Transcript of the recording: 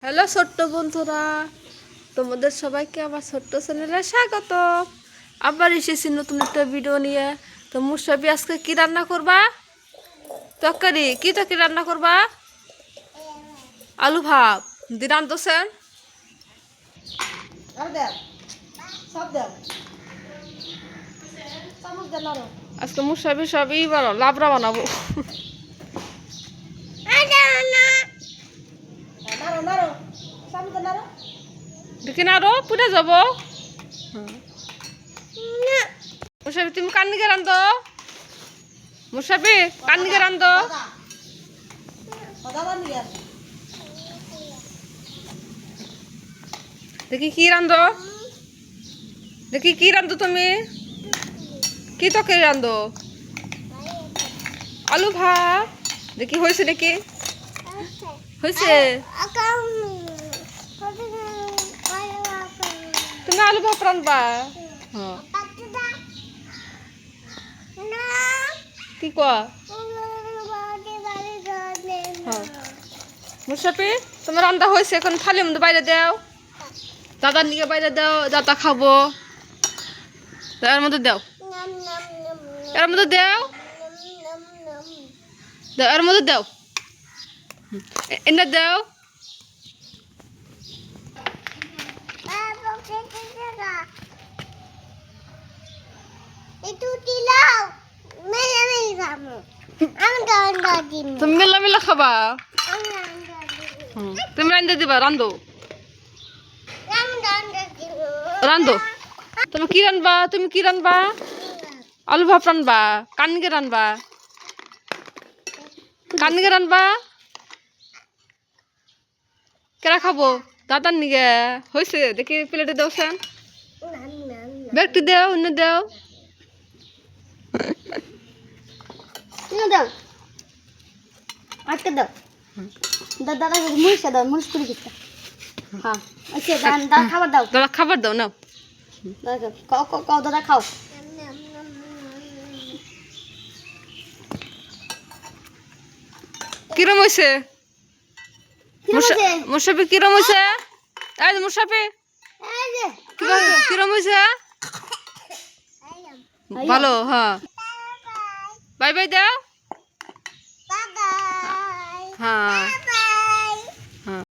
Hello ছোট্ট বন্ধুরা, তোমাদের সবাইকে আমার ছোট্ট চ্যানেলে স্বাগত। আবার এসেছি নতুন একটা ভিডিও নিয়ে। তো মুসাবি আজকে কি রান্না করবা? তরকারি কি তরকারি রান্না করবা? আলু ভাত দি রান্ধছেন। আজকে মুসাবি সবই লাবড়া বানাবো। দেখি না আরো পুড়ে যাবো। মুসাবি তুমি কান্নিকে রান্ধ। মুসাবি কান্নিকে রান্ধ। দেখি কি রান্ধ, দেখি কি রান্ধো তুমি, কি তরকারি রান্ধো? আলু ভাত। দেখি হয়েছে নাকি? হয়েছে। তুমি আলু ভাত রান্ধবা? কি কয়া? মুসাফি তোমার রান্না হয়েছে, এখন থালির মধ্যে বাইরে দাও। দাদার নিয়ে বাইরে দাও, দাদা খাবো। এর মধ্যে দাও, এর মধ্যে দাও, দাও এর মধ্যে দাও, এনে দাও। তুমি মেলা মেলা খাবা। তুমি রান্ধে দিবা, রান্ধো রান্ধো। তুমি কি রানবা? তুমি কি রানবা? আলু ভাত রানবা? কানকে রানবা? কানকে রানবা? কেরা খাবো? দাদার নিগে হয়েছে। দেখি প্লেটে দাও সেন, ব্যাগটি দাও, অন্য দাও। দাও আটকে দাও। দাদা মুড়িস দাও, মুড়িস করে দিতে। হ্যাঁ আচ্ছা দাদা খাবার দাও, দাদা খাবার দাও নাও। খাও দাদা খাও। কিরম হয়েছে? মুসাফি কিরম হয়েছে? এই যে মুসাফি কিরম হয়েছে? ভালো। হ্যাঁ বাই বাই দাও। হ্যাঁ।